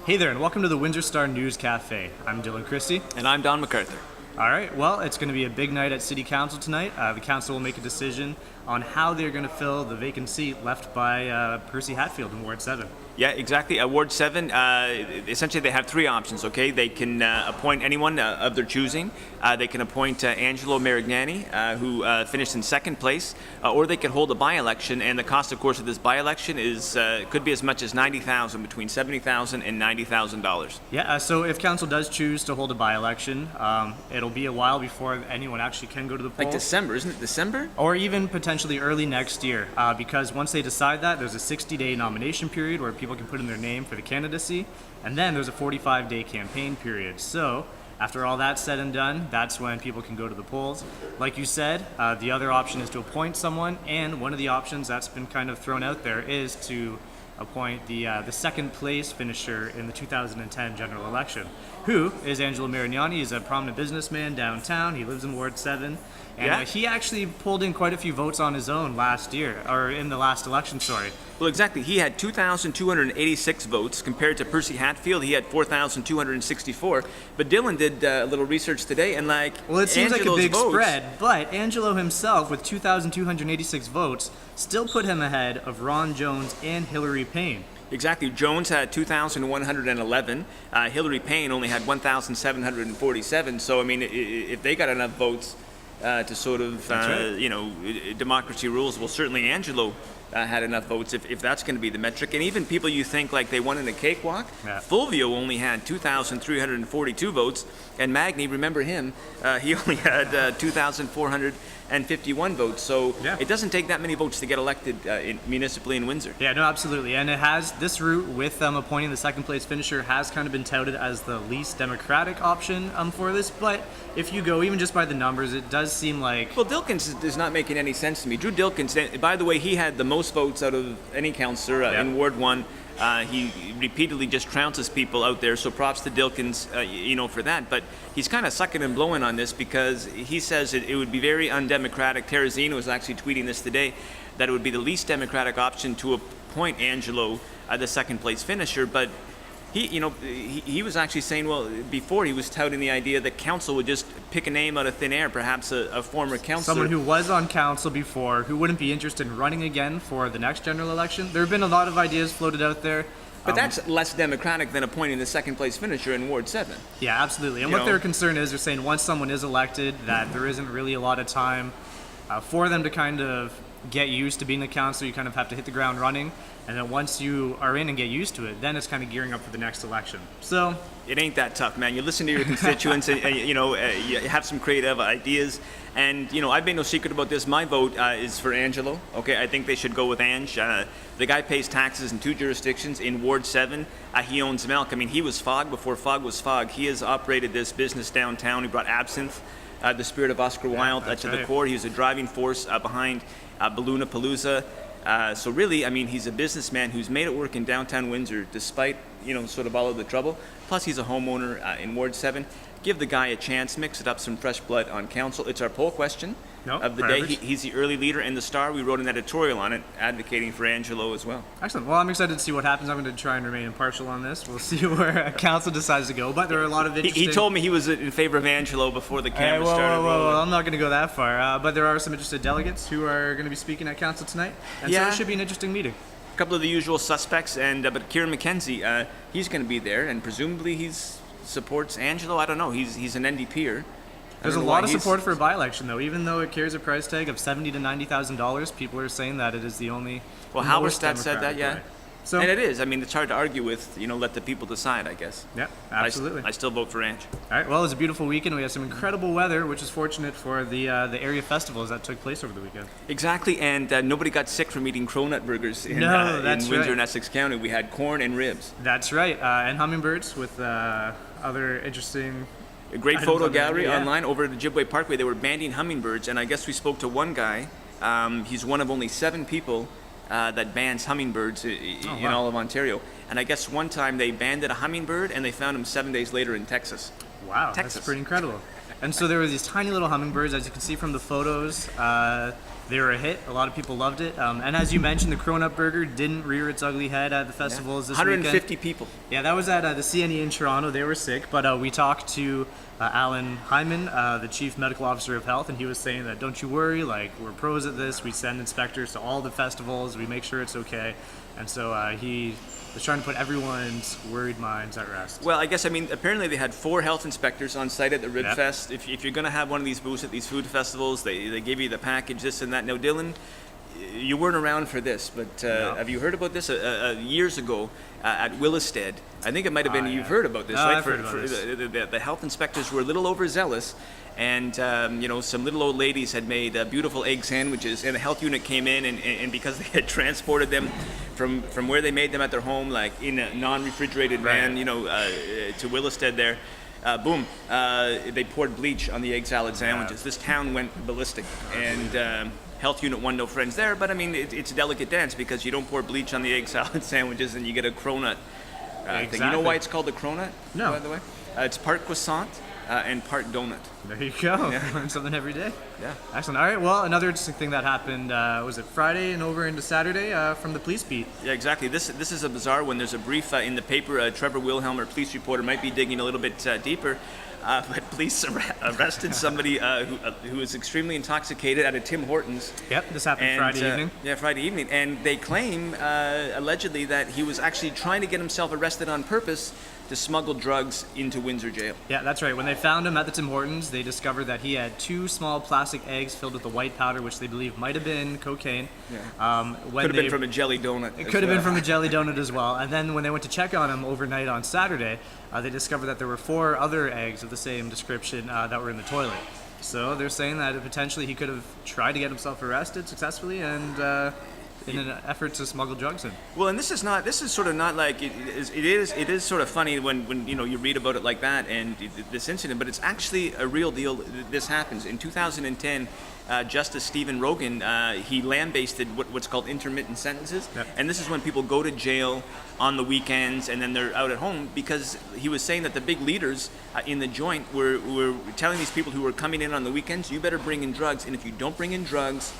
Hey there, and welcome to the Windsor Star News Cafe. I'm Dylan Kristy. And I'm Don McArthur. All right, well, it's going to be a big night at City Council tonight. The council will make a decision on how they're going to fill the vacant seat left by Percy Hatfield in Ward 7. Yeah, exactly. Ward 7, essentially they have three options, okay? They can appoint anyone of their choosing. They can appoint Angelo Marignani, who finished in second place, or they can hold a by-election, and the cost, of course, of this by-election is could be as much as $90,000, between $70,000 and $90,000. Yeah, so if council does choose to hold a by-election, it'll be a while before anyone actually can go to the polls. Like December, isn't it December? Or even potentially early next year, because once they decide that, there's a 60-day nomination period where people can put in their name for the candidacy, and then there's a 45-day campaign period. So after all that's said and done, that's when people can go to the polls. Like you said, the other option is to appoint someone, and one of the options that's been kind of thrown out there is to appoint the second place finisher in the 2010 general election, who is Angelo Marignani. He's a prominent businessman downtown. He lives in Ward 7. And he actually pulled in quite a few votes on his own last year, or in the last election, sorry. Well, exactly. He had 2,286 votes compared to Percy Hatfield. He had 4,264. But Dylan did a little research today, and well, it seems Angelo's like a big votes, spread, but Angelo himself, with 2,286 votes, still put him ahead of Ron Jones and Hillary Payne. Exactly. Jones had 2,111. Hillary Payne only had 1,747. So, I mean, if they got enough votes to sort of, democracy rules, well, certainly Angelo had enough votes if that's going to be the metric. And even people you think like they won in a cakewalk, Fulvio only had 2,342 votes, and Magny, remember him, he only had 2,451 votes. So it doesn't take that many votes to get elected municipally in Windsor. Yeah, no, absolutely. And it has, this route with appointing the second place finisher has kind of been touted as the least democratic option for this, but if you go even just by the numbers, it does seem like... Well, Dilkins is not making any sense to me. Drew Dilkins, by the way, he had the most votes out of any councillor in Ward 1. He repeatedly just trounces people out there, so props to Dilkins, for that. But he's kind of sucking and blowing on this because he says it would be very undemocratic. Terrazino was actually tweeting this today, that it would be the least democratic option to appoint Angelo the second place finisher. But he was actually saying, well, before he was touting the idea that council would just pick a name out of thin air, perhaps a former councillor. Someone who was on council before, who wouldn't be interested in running again for the next general election. There have been a lot of ideas floated out there. But that's less democratic than appointing the second place finisher in Ward 7. Yeah, absolutely. And what their concern is, they're saying once someone is elected, that there isn't really a lot of time for them to kind of get used to being a councillor. You kind of have to hit the ground running. And then once you are in and get used to it, then it's kind of gearing up for the next election. So it ain't that tough, man. You listen to your constituents, and you have some creative ideas. And I've made no secret about this. My vote is for Angelo. Okay, I think they should go with Ange. The guy pays taxes in 2 jurisdictions. In Ward 7, he owns milk. I mean, he was Fog before Fog was Fog. He has operated this business downtown. He brought absinthe, the spirit of Oscar Wilde, to the core. He was a driving force behind Balloona Palooza. So really, I mean, he's a businessman who's made it work in downtown Windsor despite, sort of all of the trouble. Plus, he's a homeowner in Ward 7. Give the guy a chance, mix it up, some fresh blood on council. It's our poll question of the day. He's the early leader in the Star. We wrote an editorial on it advocating for Angelo as well. Excellent. Well, I'm excited to see what happens. I'm going to try and remain impartial on this. We'll see where council decides to go, but there are a lot of interesting... He told me he was in favor of Angelo before the camera started rolling. I'm not going to go that far, but there are some interested delegates who are going to be speaking at council tonight, and so it should be an interesting meeting. A couple of the usual suspects, but Kieran McKenzie, he's going to be there, and presumably he's supports Angelo. I don't know. He's an NDPer. There's a lot of support for a by-election, though. Even though it carries a price tag of $70,000 to $90,000, people are saying that it is the only. Well, Halberstadt said that, way. So, and it is. I mean, it's hard to argue with. Let the people decide, I guess. Yeah, absolutely. I still vote for Ange. All right. Well, it's a beautiful weekend. We have some incredible weather, which is fortunate for the area festivals that took place over the weekend. Exactly, and nobody got sick from eating cronut burgers in Windsor and Essex County. We had corn and ribs. That's right, and hummingbirds with other interesting. A great photo gallery online over at the Ojibwe Parkway. They were banding hummingbirds, and I guess we spoke to one guy. He's one of only 7 people that bans hummingbirds in all of Ontario. And I guess one time they banded a hummingbird, and they found him 7 days later in Texas. Wow, Texas. That's pretty incredible. And so there were these tiny little hummingbirds, as you can see from the photos. They were a hit. A lot of people loved it. And as you mentioned, the Cronut Burger didn't rear its ugly head at the festivals this 150 weekend. people. Yeah, that was at the CNE in Toronto. They were sick, but we talked to Alan Hyman, the Chief Medical Officer of Health, and he was saying that don't you worry, like we're pros at this. We send inspectors to all the festivals. We make sure it's okay. And so he was trying to put everyone's worried minds at rest. Well, I guess, apparently they had 4 health inspectors on site at the Rib Fest. If you're going to have one of these booths at these food festivals, they give you the package, this and that. Now, Dylan, you weren't around for this, but No. have you heard about this? Years ago at Willisted, I think it might have been, you've heard about this, No, right? I've heard about this. The health inspectors were a little overzealous, and some little old ladies had made beautiful egg sandwiches, and the health unit came in, and because they had transported them from where they made them at their home, like in a non-refrigerated van, to Willisted there, boom, they poured bleach on the egg salad sandwiches. Yeah. This town went ballistic, and health unit won no friends there, but it's a delicate dance because you don't pour bleach on the egg salad sandwiches and you get a cronut thing. You know why it's called a cronut? No. By the way? It's part croissant and part donut. There you go. Yeah. Learn something every day. Yeah. Excellent. All right. Well, another interesting thing that happened was it Friday and over into Saturday from the police beat. Yeah, exactly. This is a bizarre one. There's a brief in the paper. Trevor Wilhelm, police reporter, might be digging a little bit deeper. But police arrested somebody who was extremely intoxicated at a Tim Hortons. Yep, this happened Friday evening. Yeah, Friday evening. And they claim, allegedly, that he was actually trying to get himself arrested on purpose to smuggle drugs into Windsor Jail. Yeah, that's right. When they found him at the Tim Hortons, they discovered that he had 2 small plastic eggs filled with a white powder, which they believe might have been cocaine. Yeah. Could have been from a jelly donut. It could have been from a jelly donut as well. And then when they went to check on him overnight on Saturday, they discovered that there were 4 other eggs of the same description that were in the toilet. So they're saying that potentially he could have tried to get himself arrested successfully and in an effort to smuggle drugs in. Well, and this is sort of not like it is sort of funny when you read about it like that and this incident, but it's actually a real deal. This happens in 2010. Justice Stephen Rogan, he lambasted what's called intermittent sentences. Yep. And this is when people go to jail on the weekends and then they're out at home, because he was saying that the big leaders in the joint were telling these people who were coming in on the weekends, you better bring in drugs, and if you don't bring in drugs,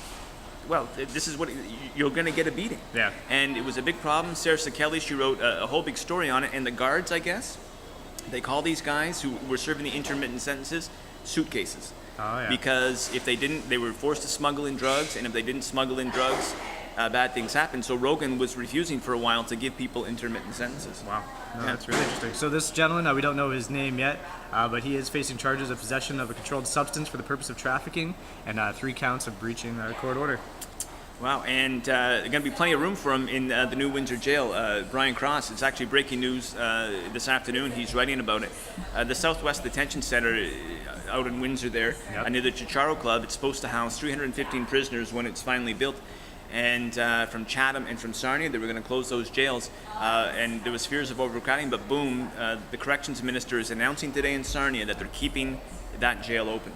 well, this is what you're going to get a beating. Yeah. And it was a big problem. Sarah Kelly, she wrote a whole big story on it, and the guards, I guess, they call these guys who were serving the intermittent sentences suitcases. Oh, yeah. Because if they didn't, they were forced to smuggle in drugs, and if they didn't smuggle in drugs, bad things happened. So Rogan was refusing for a while to give people intermittent sentences. Wow. No, Yeah. That's really interesting. So this gentleman, we don't know his name yet, but he is facing charges of possession of a controlled substance for the purpose of trafficking and 3 counts of breaching a court order. Wow, and there's going to be plenty of room for him in the new Windsor Jail. Brian Cross, it's actually breaking news this afternoon. He's writing about it. The Southwest Detention Center out in Windsor there, Yep. near the Chicharo Club, it's supposed to house 315 prisoners when it's finally built. And from Chatham and from Sarnia, they were going to close those jails. And there was fears of overcrowding, but boom, the corrections minister is announcing today in Sarnia that they're keeping that jail open.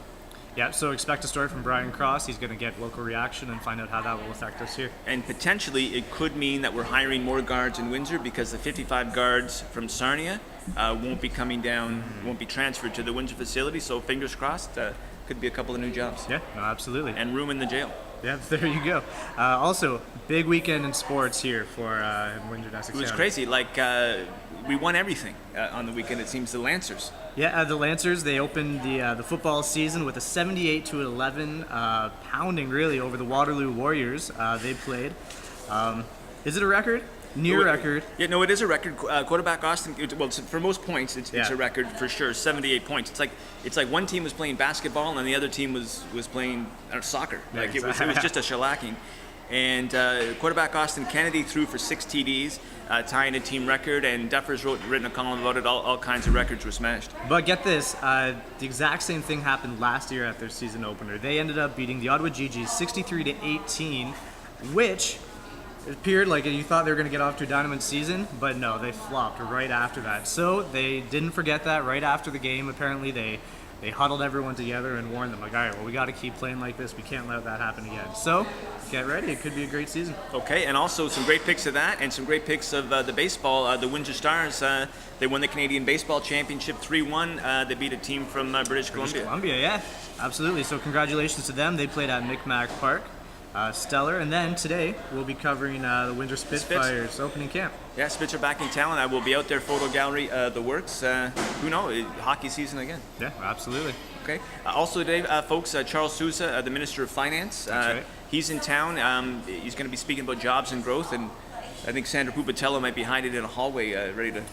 Yeah, so expect a story from Brian Cross. He's going to get local reaction and find out how that will affect us here. And potentially it could mean that we're hiring more guards in Windsor, because the 55 guards from Sarnia won't be coming down, won't be transferred to the Windsor facility. So fingers crossed, could be a couple of new jobs. Yeah, no, absolutely. And room in the jail. Yeah, there you go. Also, big weekend in sports here for in Windsor, Essex It was County. crazy. Like, we won everything on the weekend, it seems, the Lancers. Yeah, the Lancers, they opened the football season with a 78-11 pounding, really, over the Waterloo Warriors. They played. Is it a record? Near record. Yeah, no, it is a record. Quarterback Austin. Well, for most points, it's Yeah. a record for sure. 78 points. It's like one team was playing basketball and the other team was playing soccer. Yeah, Like it was just a shellacking. And quarterback Austin Kennedy threw for 6 TDs, tying a team record. And Duffers written a column about it. All kinds of records were smashed. But get this, the exact same thing happened last year at their season opener. They ended up beating the Ottawa GGs 63-18, which it appeared like you thought they were going to get off to a dynamite season, but no, they flopped right after that. So they didn't forget that right after the game. Apparently they huddled everyone together and warned them, like, all right, well, we got to keep playing like this. We can't let that happen again. So get ready. It could be a great season. Okay, and also some great picks of that, and some great picks of the baseball. The Windsor Stars, they won the Canadian Baseball Championship 3-1. They beat a team from British Columbia. Columbia, yeah, absolutely. So congratulations to them. They played at Micmac Park. stellar. And then today we'll be covering the Windsor Spitfires opening camp. Yeah, Spits are back in town. I will be out there, photo gallery, the works. Who knows? Hockey season again. Yeah, absolutely. Okay. Also today, folks, Charles Sousa, the Minister of Finance. That's right. He's in town. He's going to be speaking about jobs and growth, and I think Sandra Pupatello might be hiding in a hallway, ready to.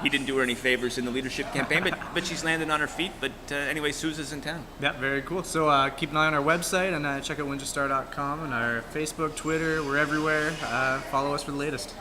He didn't do her any favors in the leadership campaign, but she's landed on her feet. But anyway, Sousa's in town. Yeah, very cool. So keep an eye on our website and check out windstar.com and our Facebook, Twitter. We're everywhere. Follow us for the latest.